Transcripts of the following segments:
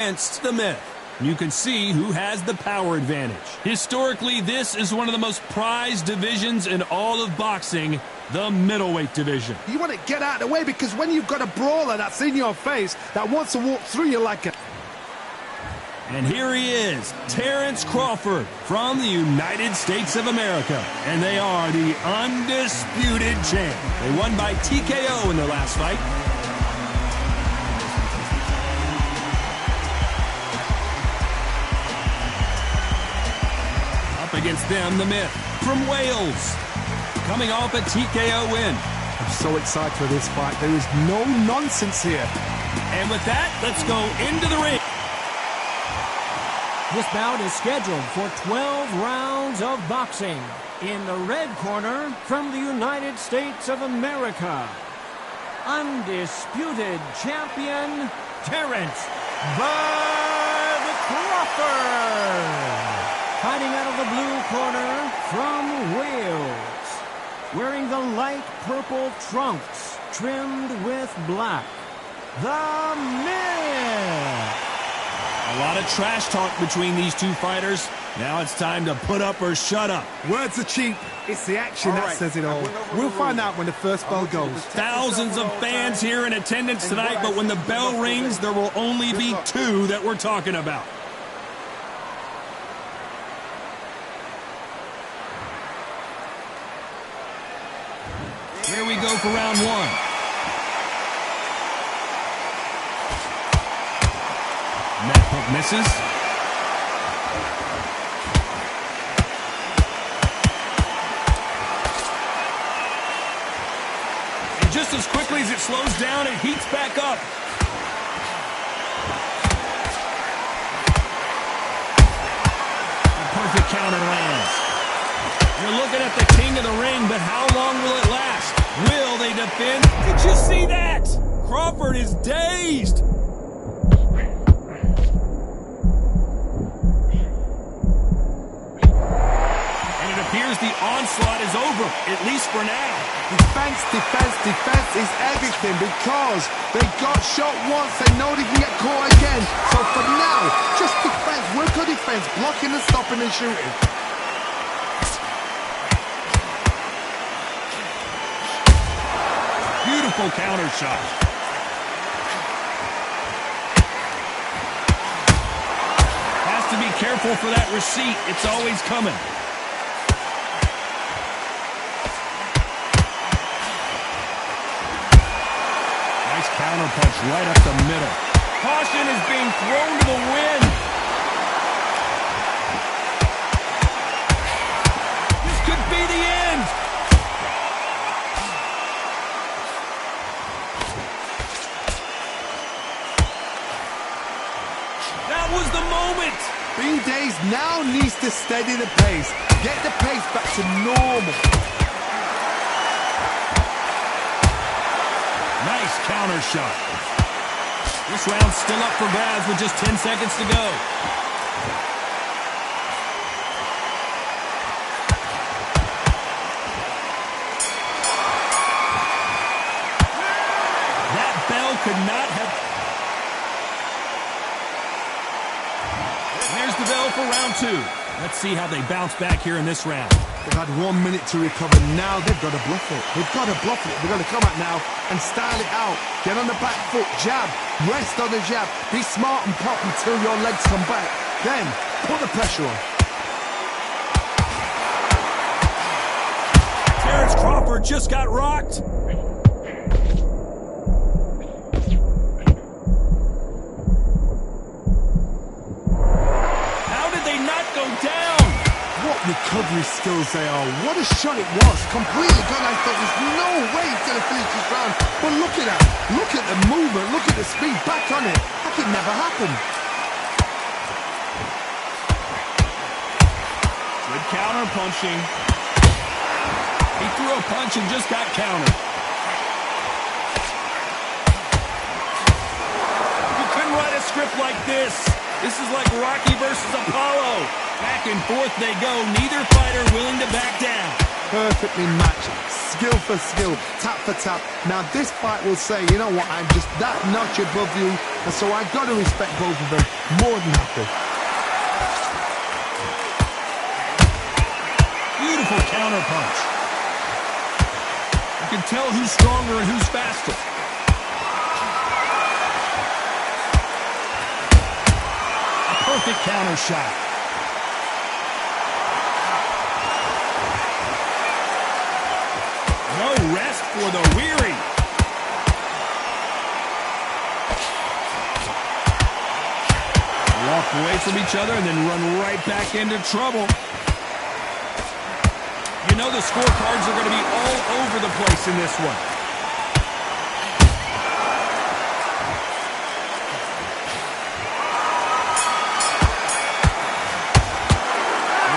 against the myth. You can see who has the power advantage. Historically, this is one of the most prized divisions in all of boxing, the middleweight division. You want to get out of the way because when you've got a brawler that's in your face that wants to walk through you like a... And here he is, Terrence Crawford from the United States of America. And they are the undisputed champ. They won by TKO in their last fight. Up against them, the myth from Wales, coming off a TKO win. I'm so excited for this fight. There is no nonsense here. And with that, let's go into the ring. This bout is scheduled for 12 rounds of boxing. In the red corner, from the United States of America, undisputed champion, Terrence "Bud" Crawford. Fighting out of the blue corner, from Wales, wearing the light purple trunks, trimmed with black, the myth. A lot of trash talk between these two fighters. Now it's time to put up or shut up. Words are cheap. It's the action that says it all. We'll find out when the first bell goes. Thousands of fans here in attendance tonight, but when the bell rings, there will only be two that we're talking about. Here we go for round one. And that hook misses. And just as quickly as it slows down, it heats back up. A perfect counter lands. You're looking at the king of the ring, but how long will it last? Will they defend? Did you see that? Crawford is dazed. The onslaught is over, at least for now. Defense, defense, defense is everything because they got shot once, they know they can get caught again. So for now, just defense, work on defense, blocking and stopping and shooting. Beautiful counter shot. Has to be careful for that receipt. It's always coming. Counter punch right up the middle. Caution is being thrown to the wind. This could be the end. That was the moment. Being dazed now needs to steady the pace. Get the pace back to normal. Nice counter shot. This round's still up for grabs with just 10 seconds to go. That bell could not have... There's the bell for round two. Let's see how they bounce back here in this round. They've had 1 minute to recover. Now they've got to bluff it. They've got to bluff it. They're going to come out now and style it out. Get on the back foot, jab, rest on the jab. Be smart and pop until your legs come back. Then put the pressure on. Terrence Crawford just got rocked. How did they not go down? What recovery skills they are. What a shot it was. Completely gone. I thought there's no way he's going to finish this round. But look at that. Look at the movement. Look at the speed. Back on it. That could never happen. Good counter punching. He threw a punch and just got countered. You couldn't write a script like this. This is like Rocky versus Apollo. Back and forth they go, neither fighter willing to back down. perfectly matched. Skill for skill, tap for tap. Now this fight will say, you know what, I'm just that notch above you, and so I've got to respect both of them. More than happy. Beautiful counter punch. You can tell who's stronger and who's faster. A perfect counter shot. No rest for the weary. Walk away from each other and then run right back into trouble. You know the scorecards are going to be all over the place in this one.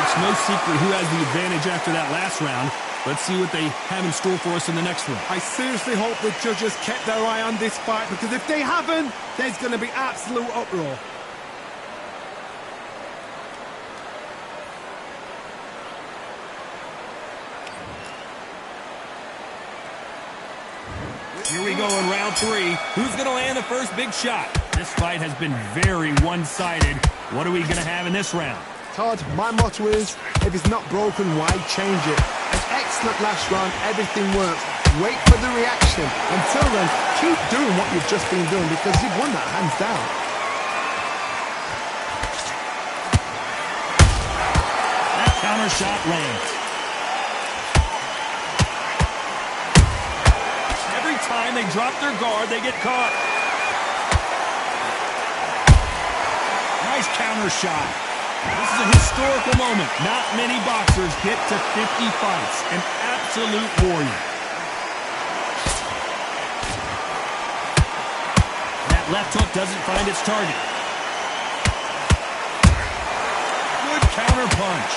It's no secret who has the advantage after that last round. Let's see what they have in store for us in the next one. I seriously hope the judges kept their eye on this fight, because if they haven't, there's going to be absolute uproar. Here we go in round 3. Who's going to land the first big shot? This fight has been very one-sided. What are we going to have in this round? Todd, my motto is, if it's not broken, why change it? An excellent last round, everything works. Wait for the reaction. Until then, keep doing what you've just been doing, because you've won that hands down. That counter shot lands. Every time they drop their guard, they get caught. Nice counter shot. This is a historical moment. Not many boxers get to 50 fights. An absolute warrior. That left hook doesn't find its target. Good counter punch.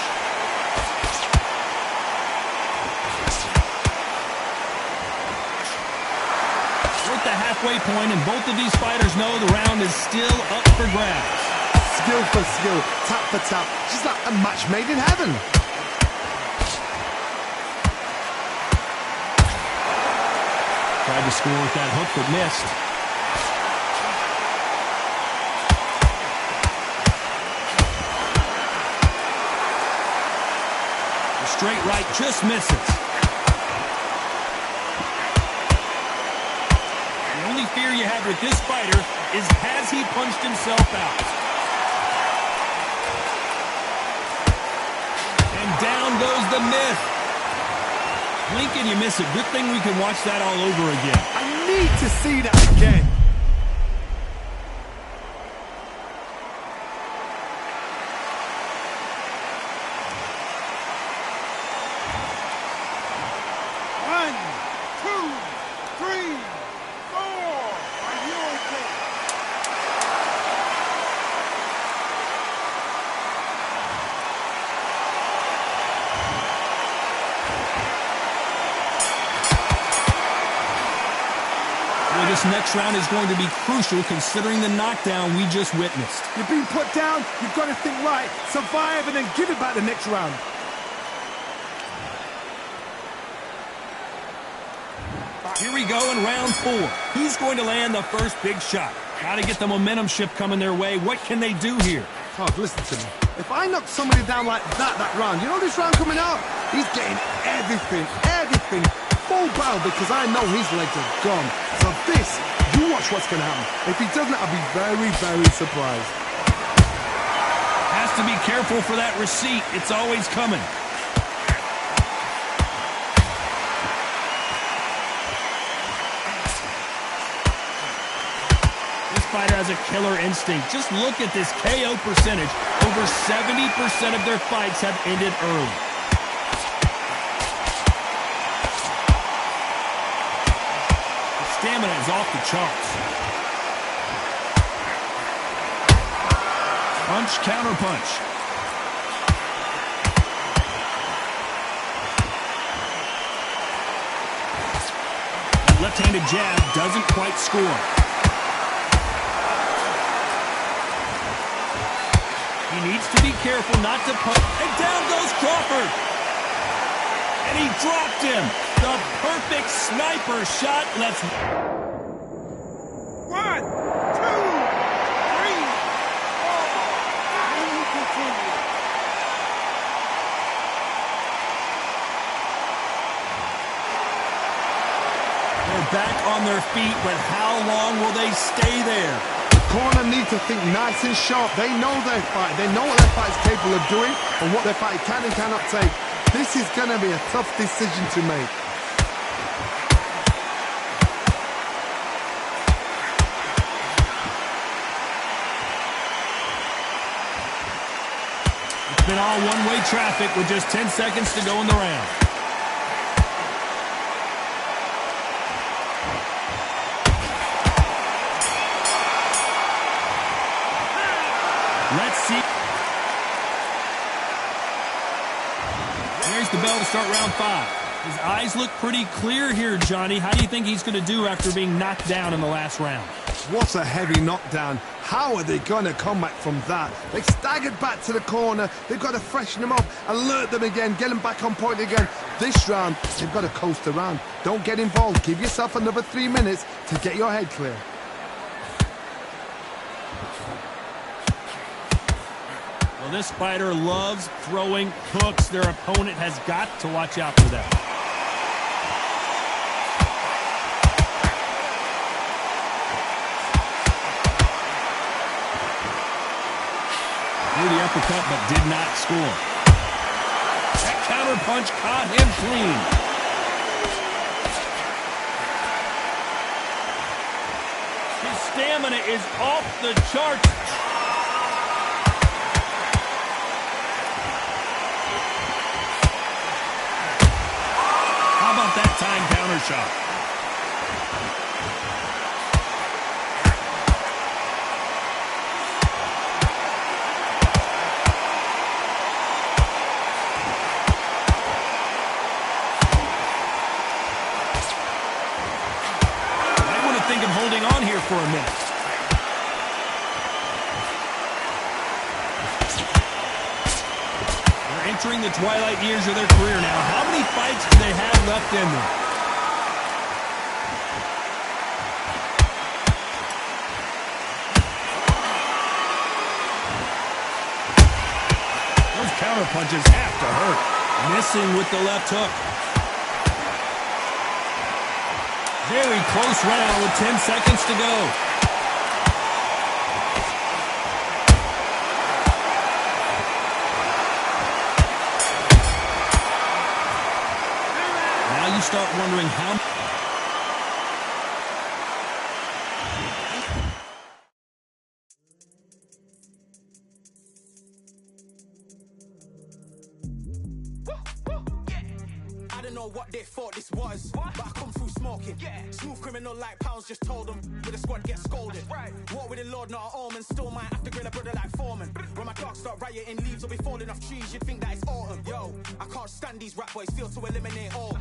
We're at the halfway point, and both of these fighters know the round is still up for grabs. Skill for skill, tap for tap, just like a match made in heaven. Tried to score with that hook, but missed. The straight right just misses. The only fear you have with this fighter is, has he punched himself out? Down goes the myth. Blink and you miss it. Good thing we can watch that all over again. I need to see that again. One, two, three, four. Are you okay? This next round is going to be crucial considering the knockdown we just witnessed. You've been put down, you've got to think right, survive and then give it back the next round. Here we go in round 4. Who's going to land the first big shot? Got to get the momentum shift coming their way. What can they do here? Todd, listen to me. If I knock somebody down like that round, you know this round coming out? He's getting everything. Full barrel, because I know his legs are gone. So this, you watch what's going to happen. If he doesn't, I'll be very, very surprised. Has to be careful for that receipt. It's always coming. This fighter has a killer instinct. Just look at this KO percentage. Over 70% of their fights have ended early. Stamina is off the charts. Punch, counter punch. That left-handed jab doesn't quite score. He needs to be careful not to punch. And down goes Crawford. And And he dropped him. The perfect sniper shot. Let's... 1, 2, 3, 4. And we continue. They're back on their feet, but how long will they stay there? The corner need to think nice and sharp. They know their fight. They know what their fight is capable of doing and what their fight can and cannot take. This is going to be a tough decision to make. It's been all one-way traffic with just 10 seconds to go in the round. Let's see. There's the bell to start round 5. His eyes look pretty clear here, Johnny. How do you think he's going to do after being knocked down in the last round? What a heavy knockdown. How are they going to come back from that? They staggered back to the corner. They've got to freshen them up, alert them again, get them back on point again. This round, they've got to coast around. Don't get involved. Give yourself another 3 minutes to get your head clear. Well, this fighter loves throwing hooks. Their opponent has got to watch out for that. Threw the uppercut, but did not score. That counter punch caught him clean. His stamina is off the charts. How about that time counter shot? I want to think of holding on here for a minute. Entering the twilight years of their career now. How many fights do they have left in them? Those counter punches have to hurt. Missing with the left hook. Very close round with 10 seconds to go. You start wondering how... I don't know what they thought this was, but I come through smoking. Smooth criminal like pounds, just told them with the squad get scolded. War with the Lord, not an omen. Still might have to grill a brother like Foreman. When my dogs start rioting, leaves will be falling off trees. You'd think that it's autumn. Yo, I can't stand these rap boys, feel to eliminate all.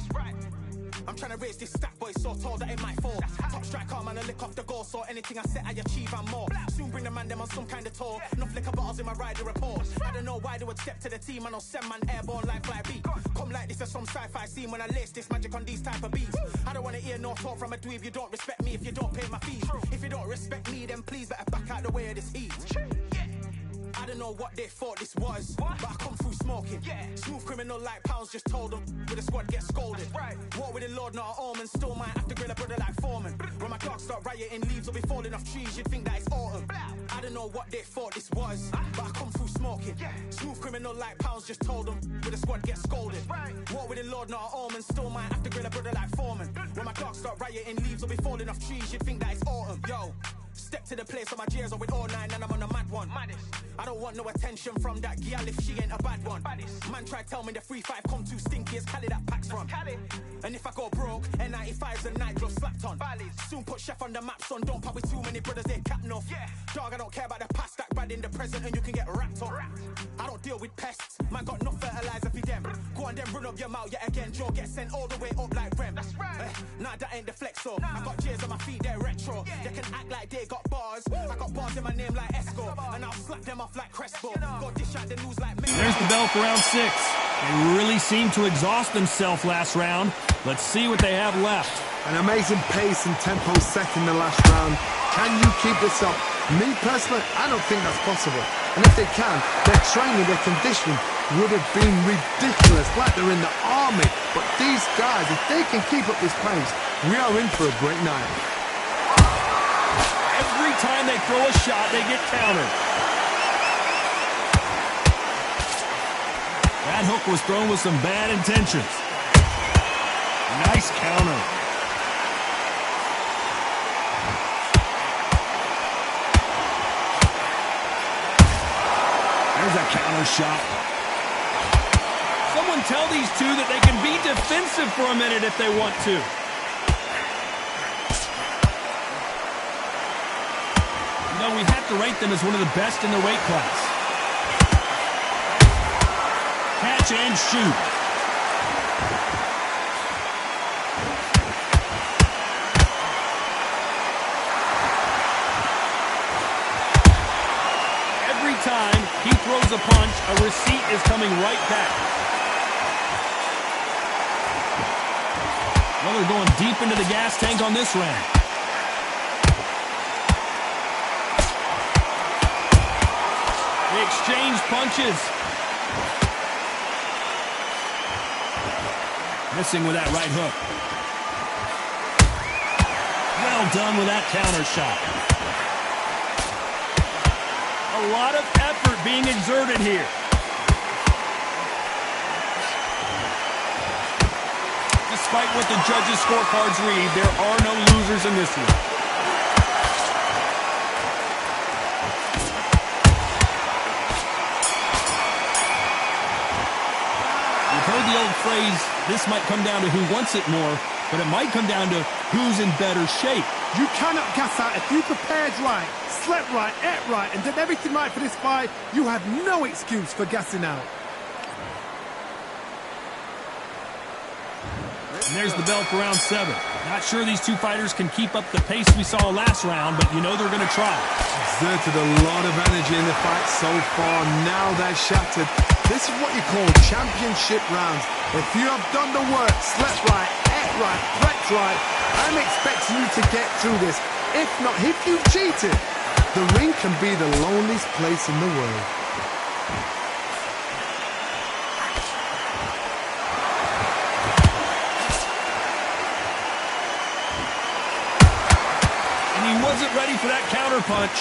I'm trying to raise this stat boy, so tall that it might fall. Top striker, man, I lick off the goal, so anything I set, I achieve and more. Soon bring the man them on some kind of tour. Enough liquor bottles in my rider report. I don't know why they would step to the team, and I'll send man airborne like fly beat. Come like this as some sci-fi scene when I lace this magic on these type of beats. I don't want to hear no talk from a dweeb. You don't respect me if you don't pay my fees. If you don't respect me, then please better back out the way of this heat. I don't know what they thought this was, but I come through smoking. Smooth criminal like pounds, just told them with the squad get scolded. War with the Lord, not an omen. Still might have to grill a brother like Foreman. When my dogs start rioting, leaves will be falling off trees. You'd think that it's autumn. I don't know what they thought this was, but I come through smoking. Smooth criminal like pounds, just told them with the squad get scolded. War with the Lord, not an omen. Still might have to grill a brother like Foreman. When my dogs start rioting, leaves will be falling off trees. You'd think that it's autumn. Yo, step to the place on my J's on with all 9 and I'm on a mad one. I don't want no attention from that gal if she ain't a bad one. Man try tell me the 3-5 come too stinky as Cali that packs from. And if I go broke, N95s and night gloves slapped on. Soon put chef on the map, son. Don't pop with too many brothers, they cap enough. Dog, I don't care about the past, that bad in the present and you can get wrapped up. I don't deal with pests, man got no fertilizer for them. Go on then run up your mouth yet again, Joe get sent all the way up like Rem. Nah, that ain't the flex, so I got J's on my feet, they're retro. They can act like they got bars, I got bars in my name like Esco. And I'll slap them off like Crespo. Go dish out the news like me. There's the bell for round 6. They really seemed to exhaust themselves last round. Let's see what they have left. An amazing pace and tempo set in the last round. Can you keep this up? Me personally, I don't think that's possible. And if they can, their training, their conditioning would have been ridiculous, like they're in the army. But these guys, if they can keep up this pace, we are in for a great night. Every time they throw a shot, they get countered. That hook was thrown with some bad intentions. Nice counter. There's a counter shot. Someone tell these two that they can be defensive for a minute if they want to. You know, we have to rate them as one of the best in their weight class. Catch and shoot. Every time he throws a punch, a receipt is coming right back. Well, they're going deep into the gas tank on this round. They exchange punches. Missing with that right hook. Well done with that counter shot. A lot of effort being exerted here. Despite what the judges' scorecards read, there are no losers in this one. You've heard the old phrase, this might come down to who wants it more, but it might come down to who's in better shape. You cannot gas out. If you prepared right, slept right, ate right, and did everything right for this fight, you have no excuse for gassing out. And there's the bell for round 7. Not sure these two fighters can keep up the pace we saw last round, but you know they're going to try. Exerted a lot of energy in the fight so far. Now they're shattered. This is what you call championship rounds. If you have done the work, slept right, ate right, prepped right, I'm expecting you to get through this. If not, if you've cheated, the ring can be the loneliest place in the world. And he wasn't ready for that counter punch.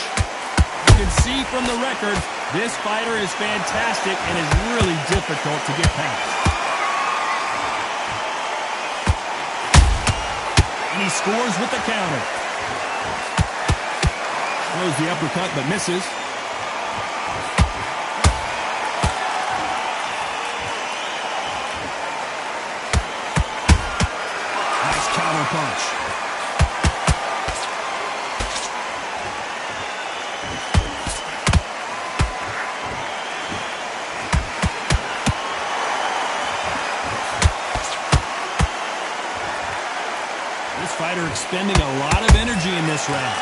You can see from the record, this fighter is fantastic and is really difficult to get past. And he scores with the counter. Throws the uppercut but misses. Nice counter punch. This fighter expending a lot of energy in this round.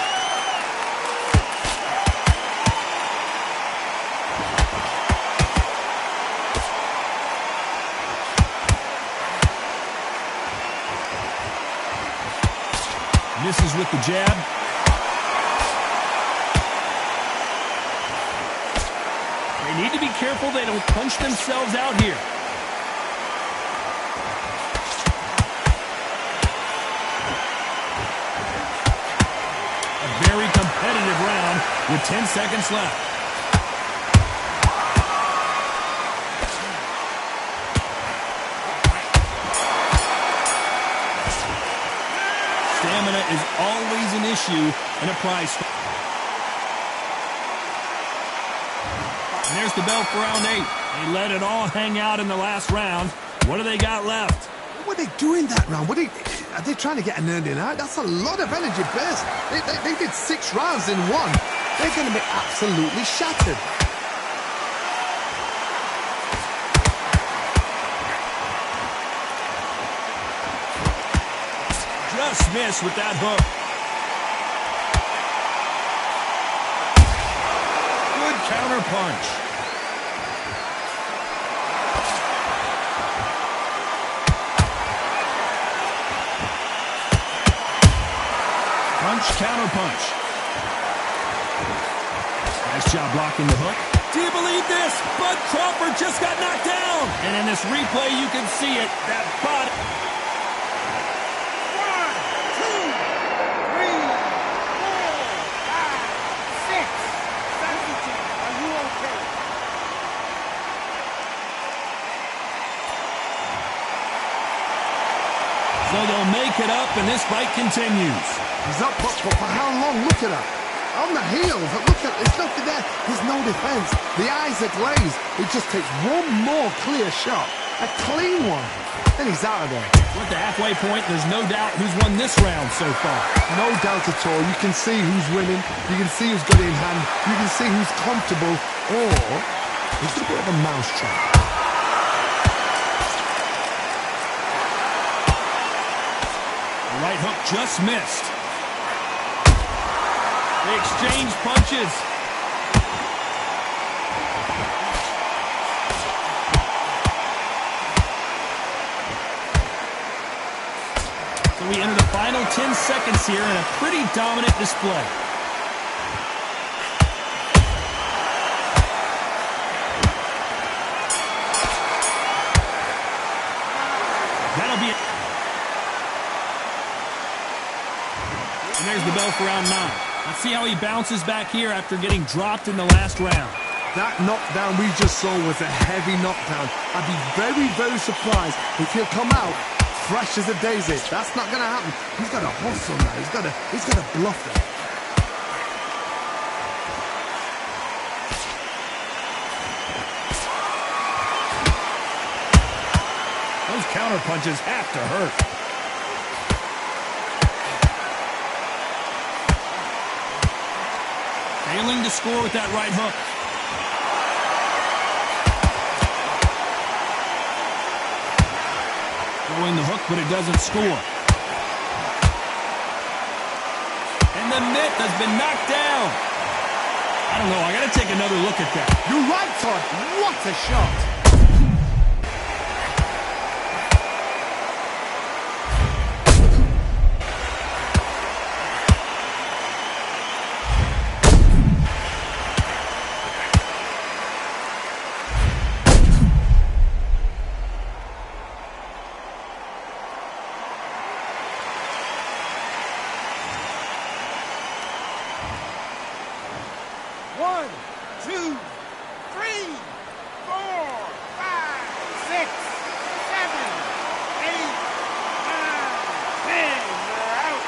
Misses with the jab. They need to be careful they don't punch themselves out here. A very competitive round with 10 seconds left. Stamina is always an issue in a prize fight. And there's the bell for round 8. They let it all hang out in the last round. What do they got left? What were they doing that round? Are they trying to get an earning out? That's a lot of energy burst. They did 6 rounds in one. They're going to be absolutely shattered. Just missed with that hook. Good counter punch. punch. Nice job blocking the hook. Do you believe this? Bud Crawford just got knocked down. And in this replay, you can see it. That body. 1, 2, 3, 4, 5, 6. 17. Are you okay? So they'll make it up, and this fight continues. He's up, but for how long? Look at that. On the heels, look at, it's nothing there. There's no defense. The eyes are glazed. He just takes one more clear shot. A clean one. Then he's out of there. At the halfway point, there's no doubt who's won this round so far. No doubt at all. You can see who's winning. You can see who's got it in hand. You can see who's comfortable. Or it's a bit of a mousetrap. The right hook just missed. They exchange punches. So we enter the final 10 seconds here in a pretty dominant display. That'll be it. And there's the bell for round 9. Let's see how he bounces back here after getting dropped in the last round. That knockdown we just saw was a heavy knockdown. I'd be very, very surprised if he'll come out fresh as a daisy. That's not going to happen. He's got to hustle now. He's got to bluff it. Those counter punches have to hurt. Failing to score with that right hook. Throwing the hook, but it doesn't score. And the mitt has been knocked down. I don't know. I got to take another look at that. You're right, Todd. What a shot. One, two, three, 4, 5, 6, 7, 8, 9, 10. You're out.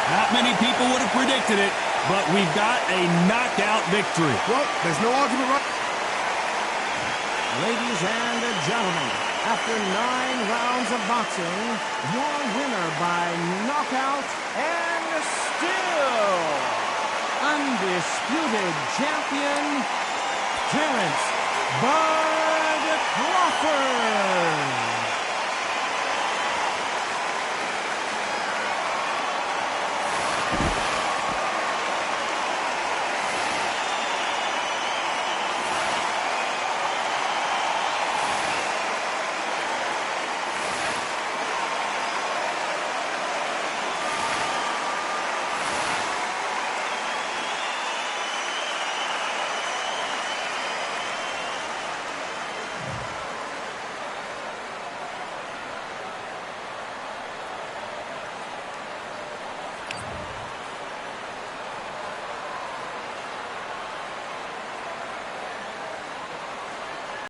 Not many people would have predicted it, but we've got a knockout victory. Well, there's no argument right. Ladies and gentlemen, after 9 rounds of boxing, your winner by knockout and still undisputed champion, Terrence "Bud" Crawford.